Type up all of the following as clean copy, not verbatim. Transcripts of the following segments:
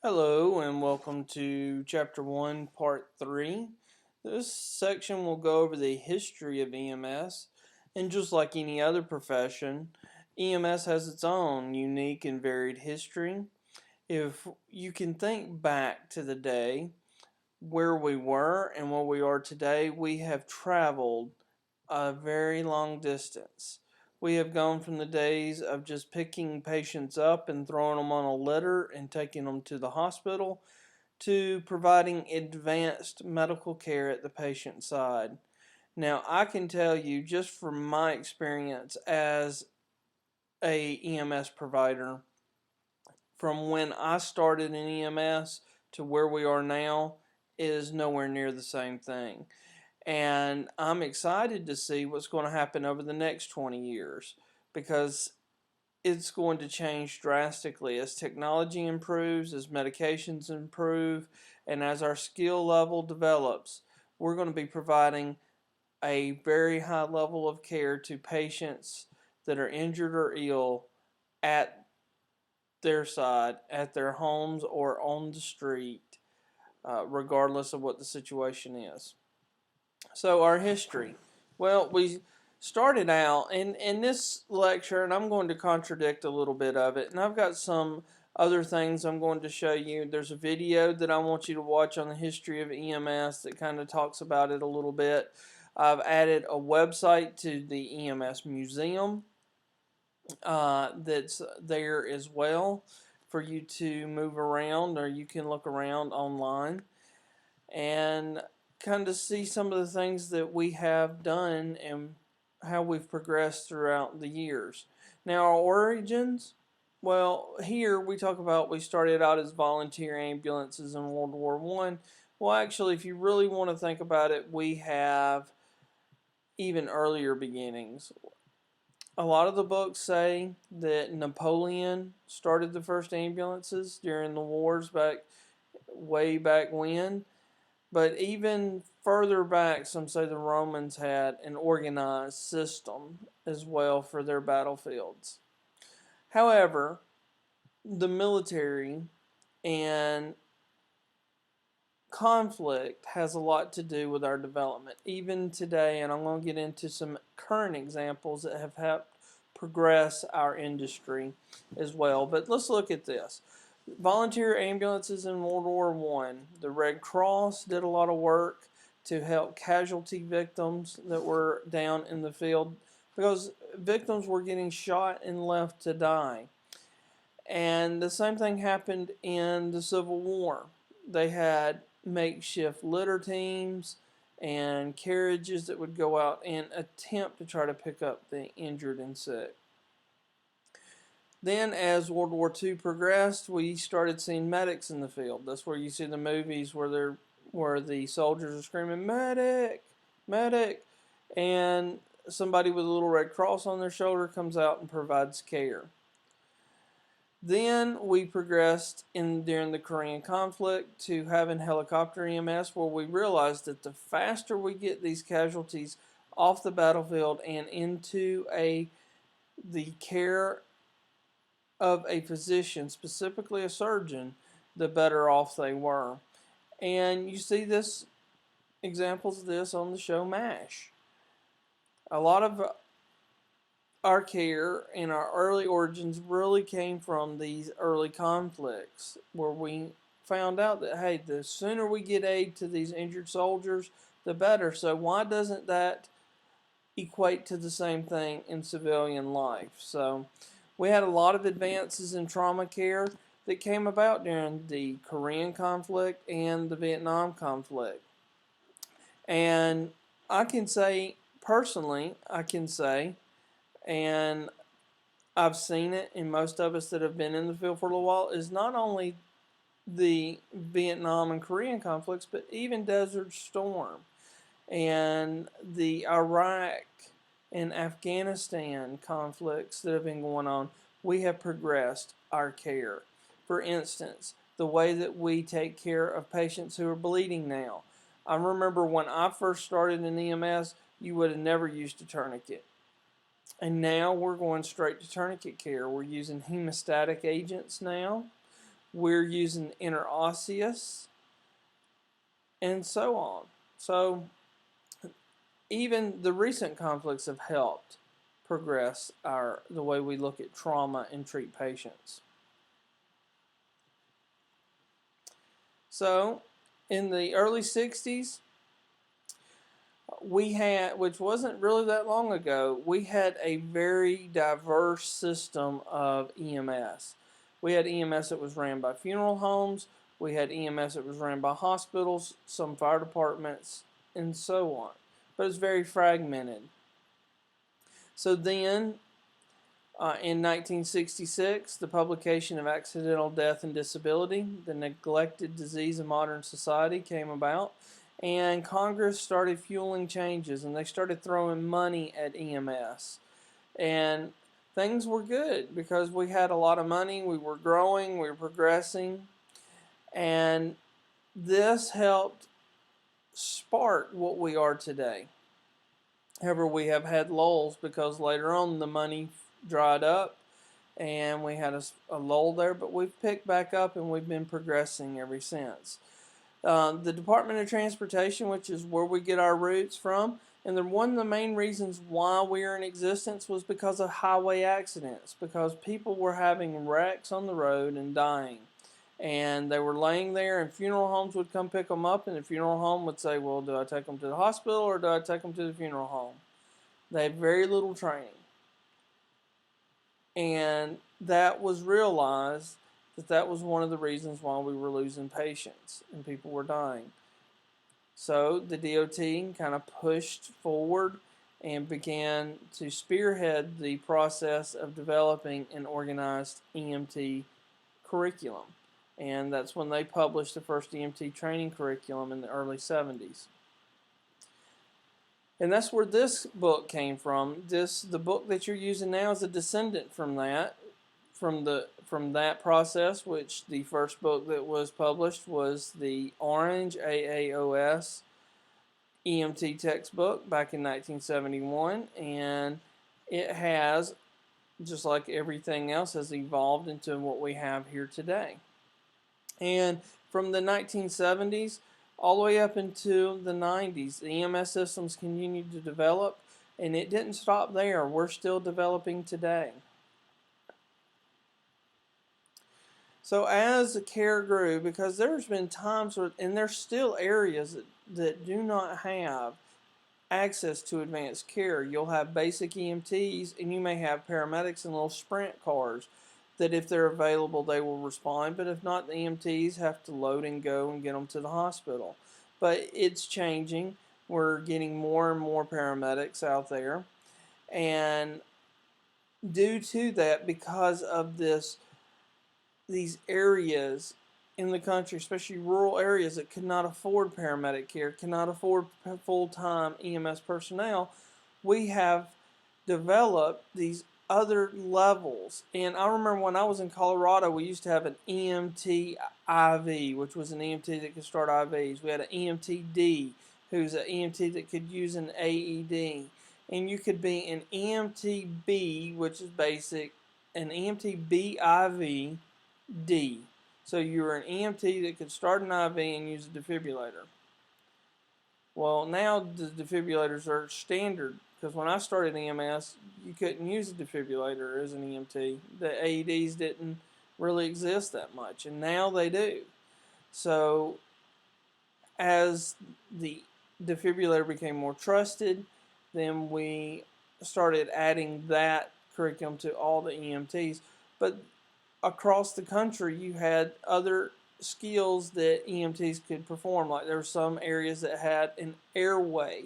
Hello and welcome to Chapter 1, Part 3. This section will go over the history of EMS, and just like any other profession, EMS has its own unique and varied history. If you can think back to the day where we were and where we are today, we have traveled a very long distance. We have gone from the days of just picking patients up and throwing them on a litter and taking them to the hospital to providing advanced medical care at the patient side. Now, I can tell you just from my experience as a EMS provider, from when I started in EMS to where we are now is nowhere near the same thing. And I'm excited to see what's going to happen over the next 20 years because it's going to change drastically as technology improves, as medications improve, and as our skill level develops. We're going to be providing a very high level of care to patients that are injured or ill at their side, at their homes, or on the street, regardless of what the situation is. So, our history. Well, we started out in this lecture, and I'm going to contradict a little bit of it, and I've got some other things I'm going to show you. There's a video that I want you to watch on the history of EMS that kind of talks about it a little bit. I've added a website to the EMS museum that's there as well for you to move around, or you can look around online and kind of see some of the things that we have done and how we've progressed throughout the years. Now, our origins, well, here we talk about we started out as volunteer ambulances in World War One. Well, actually, if you really want to think about it, we have even earlier beginnings. A lot of the books say that Napoleon started the first ambulances during the wars way back when. But even further back, some say the Romans had an organized system as well for their battlefields. However, the military and conflict has a lot to do with our development. Even today, and I'm going to get into some current examples that have helped progress our industry as well. But let's look at this. Volunteer ambulances in World War One. The Red Cross did a lot of work to help casualty victims that were down in the field because victims were getting shot and left to die. And the same thing happened in the Civil War. They had makeshift litter teams and carriages that would go out and attempt to try to pick up the injured and sick. Then, as World War II progressed, we started seeing medics in the field. That's where you see the movies where the soldiers are screaming, "Medic! Medic!" And somebody with a little red cross on their shoulder comes out and provides care. Then we progressed during the Korean conflict to having helicopter EMS, where we realized that the faster we get these casualties off the battlefield and into the care of a physician, specifically a surgeon, the better off they were. And you see this examples of this on the show MASH. A lot of our care and our early origins really came from these early conflicts where we found out that, hey, the sooner we get aid to these injured soldiers, the better. So why doesn't that equate to the same thing in civilian life? So we had a lot of advances in trauma care that came about during the Korean conflict and the Vietnam conflict. And I can say, personally, and I've seen it in most of us that have been in the field for a little while, is not only the Vietnam and Korean conflicts, but even Desert Storm and the Iraq and Afghanistan conflicts that have been going on. We have progressed our care. For instance, the way that we take care of patients who are bleeding now. I remember when I first started in EMS, you would have never used a tourniquet. And now we're going straight to tourniquet care. We're using hemostatic agents now. we're using interosseous, and so on. So even the recent conflicts have helped progress the way we look at trauma and treat patients. So in the early 60s, we had, which wasn't really that long ago, we had a very diverse system of EMS. We had EMS that was ran by funeral homes, we had EMS that was ran by hospitals, some fire departments, and so on. But it's very fragmented. So then, in 1966, the publication of Accidental Death and Disability, the Neglected Disease of Modern Society, came about. And Congress started fueling changes, and they started throwing money at EMS. And things were good because we had a lot of money, we were growing, we were progressing, and this helped spark what we are today. However, we have had lulls because later on the money dried up and we had a lull there, but we've picked back up and we've been progressing ever since. The Department of Transportation, which is where we get our roots from, and one of the main reasons why we are in existence was because of highway accidents, because people were having wrecks on the road and dying. And they were laying there, and funeral homes would come pick them up, and the funeral home would say, well, do I take them to the hospital or do I take them to the funeral home? They had very little training. And that was realized that was one of the reasons why we were losing patients and people were dying. So the DOT kind of pushed forward and began to spearhead the process of developing an organized EMT curriculum. And that's when they published the first EMT training curriculum in the early 70s. And that's where this book came from. The book that you're using now is a descendant from that, from that process, which the first book that was published was the Orange AAOS EMT textbook back in 1971, and it has, just like everything else, has evolved into what we have here today. And from the 1970s all the way up into the 90s, the EMS systems continued to develop, and it didn't stop there. We're still developing today. So as the care grew, because there's been times where, and there's still areas that do not have access to advanced care. You'll have basic EMTs, and you may have paramedics and little sprint cars that if they're available, they will respond. But if not, the EMTs have to load and go and get them to the hospital. But it's changing. We're getting more and more paramedics out there. And due to that, because of these areas in the country, especially rural areas that could not afford paramedic care, cannot afford full-time EMS personnel, we have developed these other levels. And I remember when I was in Colorado, we used to have an EMT IV, which was an EMT that could start IVs. We had an EMTD, who's an EMT that could use an AED. And you could be an EMTB, which is basic, an EMTB IV D. So you were an EMT that could start an IV and use a defibrillator. Well, now the defibrillators are standard, because when I started EMS, you couldn't use a defibrillator as an EMT. The AEDs didn't really exist that much, and now they do. So as the defibrillator became more trusted, then we started adding that curriculum to all the EMTs. But across the country, you had other skills that EMTs could perform. Like there were some areas that had an airway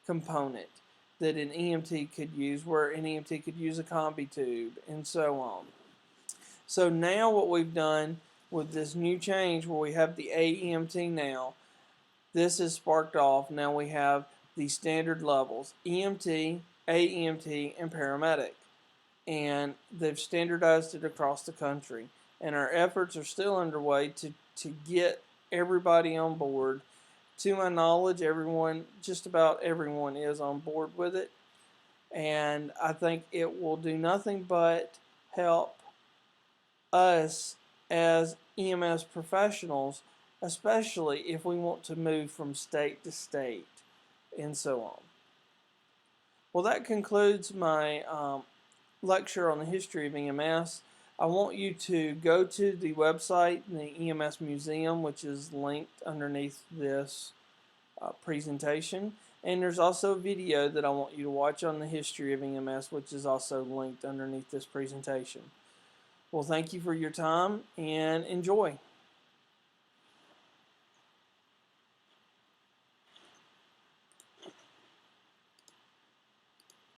component that an EMT could use, where an EMT could use a combi tube, and so on. So now what we've done with this new change, where we have the AEMT now, this has sparked off. Now we have the standard levels: EMT, AEMT, and paramedic. And they've standardized it across the country. And our efforts are still underway to get everybody on board. To my knowledge, just about everyone is on board with it. And I think it will do nothing but help us as EMS professionals, especially if we want to move from state to state and so on. Well, that concludes my lecture on the history of EMS. I want you to go to the website, the EMS Museum, which is linked underneath this presentation. And there's also a video that I want you to watch on the history of EMS, which is also linked underneath this presentation. Well, thank you for your time and enjoy.